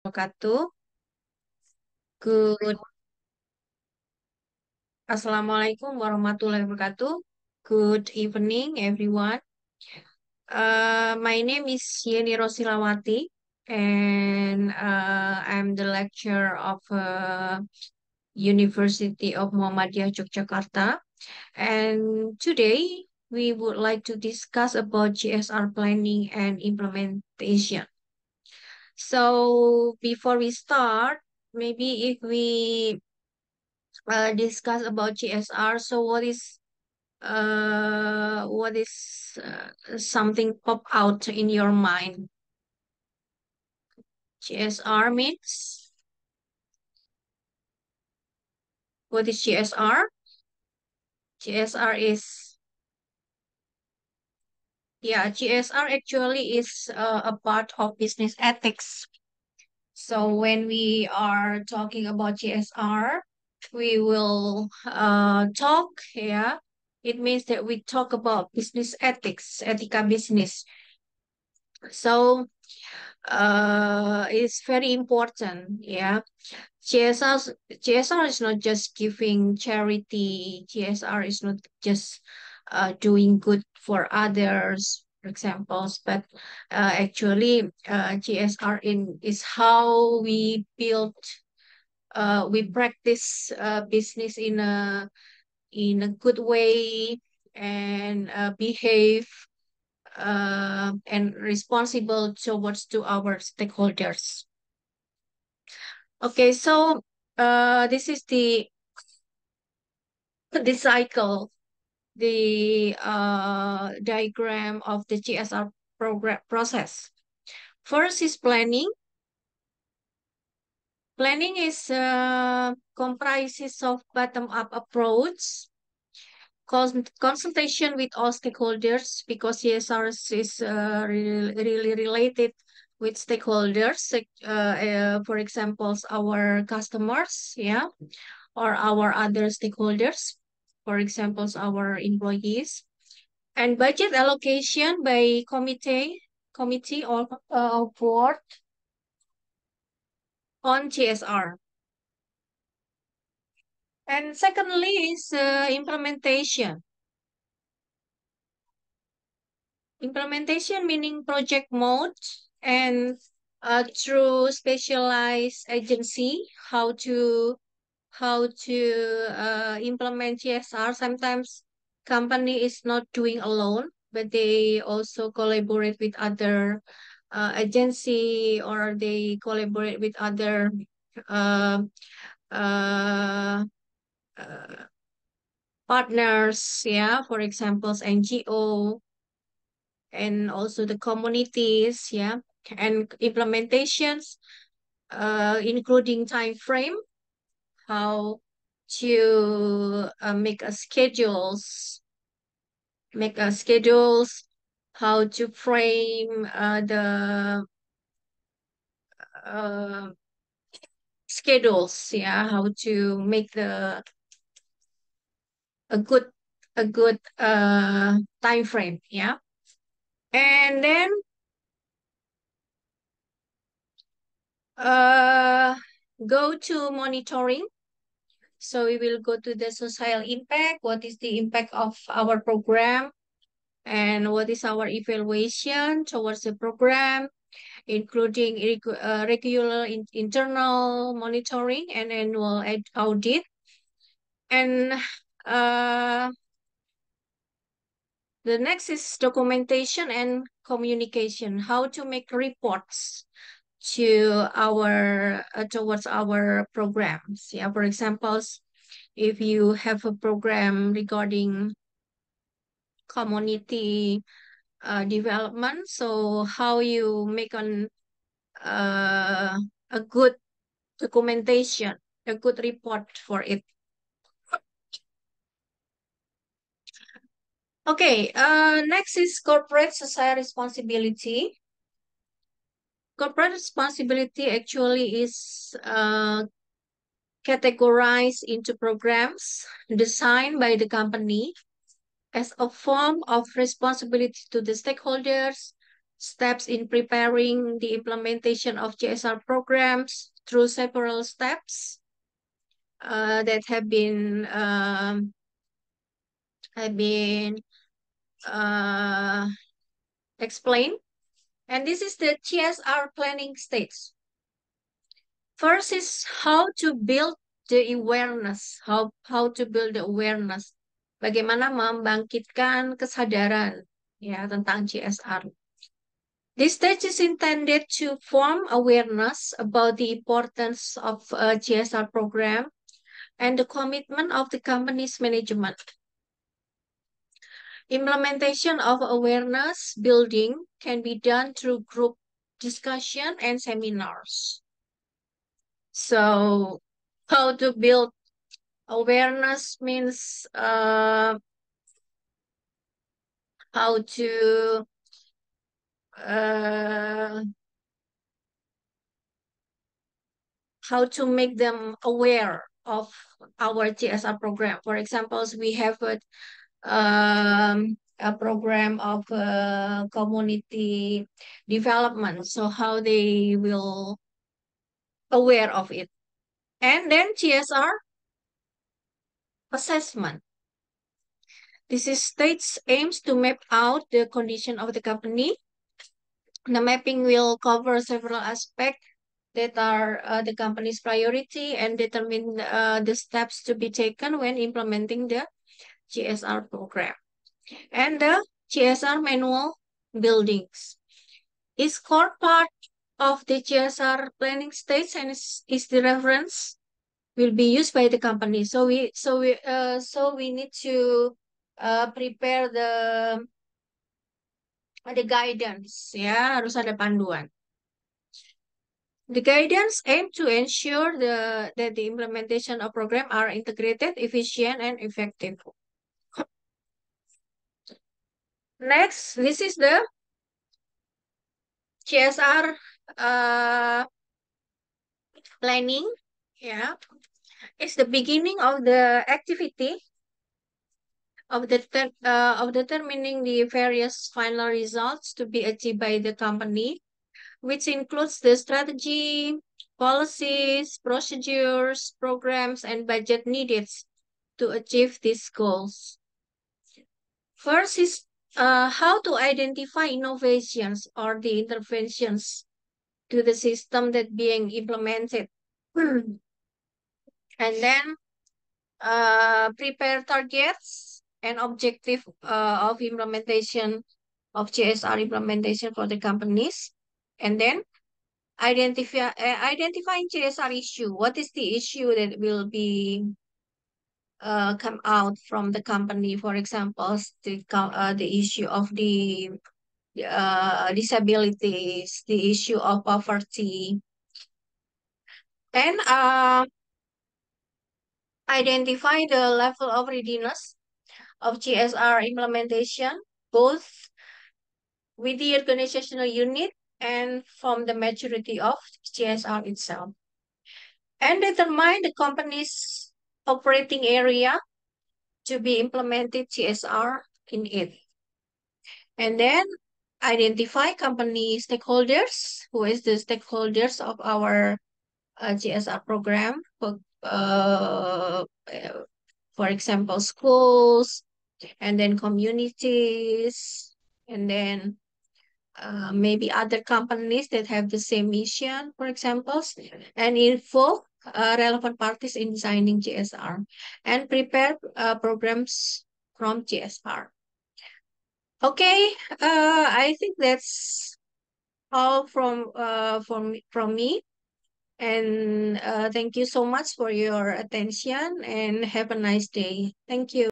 Wabarakatuh. Good. Assalamualaikum warahmatullahi wabarakatuh. Good evening, everyone. My name is Yeni Rosilawati, and I'm the lecturer of University of Muhammadiyah Yogyakarta. And today we would like to discuss about GSR planning and implementation. So before we start, maybe if we discuss about GSR. So what is something pop out in your mind? GSR means what is GSR? GSR is yeah, GSR actually is a part of business ethics. So when we are talking about GSR, we will talk, yeah. It means that we talk about business ethics, etika business. So it's very important, yeah. GSR, GSR is not just giving charity. GSR is not just doing good for others, for examples, but actually GSR is how we practice business in a good way and behave and responsible towards to our stakeholders. Okay, so this is the cycle, the diagram of the GSR program process. First is planning. Planning is comprises of bottom-up approach, consultation with all stakeholders because CSR is really related with stakeholders, for example, our customers, yeah, or our other stakeholders, for example, our employees, and budget allocation by committee or board on GSR. And secondly is implementation. Implementation meaning project mode and through specialized agency, how to implement GSR. Sometimes company is not doing alone, but they also collaborate with other agency, or they collaborate with other uh, uh, uh, partners, yeah, for example, NGO and also the communities, yeah, and implementations, including time frame, how to make a schedules, how to frame the uh, schedules, yeah, how to make a good a good time frame, yeah, and then uh, go to monitoring. So we will go to the social impact. What is the impact of our program? And what is our evaluation towards the program, including regular internal monitoring and annual audit. And uh, the next is documentation and communication, how to make reports to our towards our programs. Yeah, for example, if you have a program regarding community development, so how you make uh, a good documentation, a good report for it. Okay, next is corporate social responsibility. Corporate responsibility actually is categorized into programs designed by the company as a form of responsibility to the stakeholders, steps in preparing the implementation of CSR programs through several steps that have been uh, explained. And this is the CSR planning stage. First is how to build the awareness, how to build the awareness. Bagaimana membangkitkan kesadaran ya tentang CSR. This stage is intended to form awareness about the importance of a CSR program and the commitment of the company's management. Implementation of awareness building can be done through group discussion and seminars. So, how to build awareness means how to uh, make them aware of our CSR program. For example, we have a program of community development, so how they will aware of it. And then CSR assessment. This is states aims to map out the condition of the company. The mapping will cover several aspects that are the company's priority and determine the steps to be taken when implementing the CSR program. And the CSR manual buildings is core part of the CSR planning stage and is the reference will be used by the company. So we need to prepare the guidance ya, harus ada panduan. The guidance aim to ensure that the implementation of program are integrated, efficient, and effective. Next, this is the CSR planning. Yeah, it's the beginning of the activity of determining the various final results to be achieved by the company, which includes the strategy, policies, procedures, programs, and budget needed to achieve these goals. First is how to identify innovations or the interventions to the system that being implemented. And then prepare targets and objective of implementation of CSR implementation for the companies. And then identifying CSR issue. What is the issue that will be come out from the company? For example, the issue of the disabilities, the issue of poverty, and identify the level of readiness of CSR implementation, both with the organizational unit and from the maturity of CSR itself. And determine the company's operating area to be implemented CSR in it. And then identify company stakeholders, who is the stakeholders of our CSR program, uh, for example, schools, and then communities, and then maybe other companies that have the same mission, for example, and involve relevant parties in designing CSR and prepare programs from CSR. Okay, I think that's all from me. And thank you so much for your attention and have a nice day. Thank you.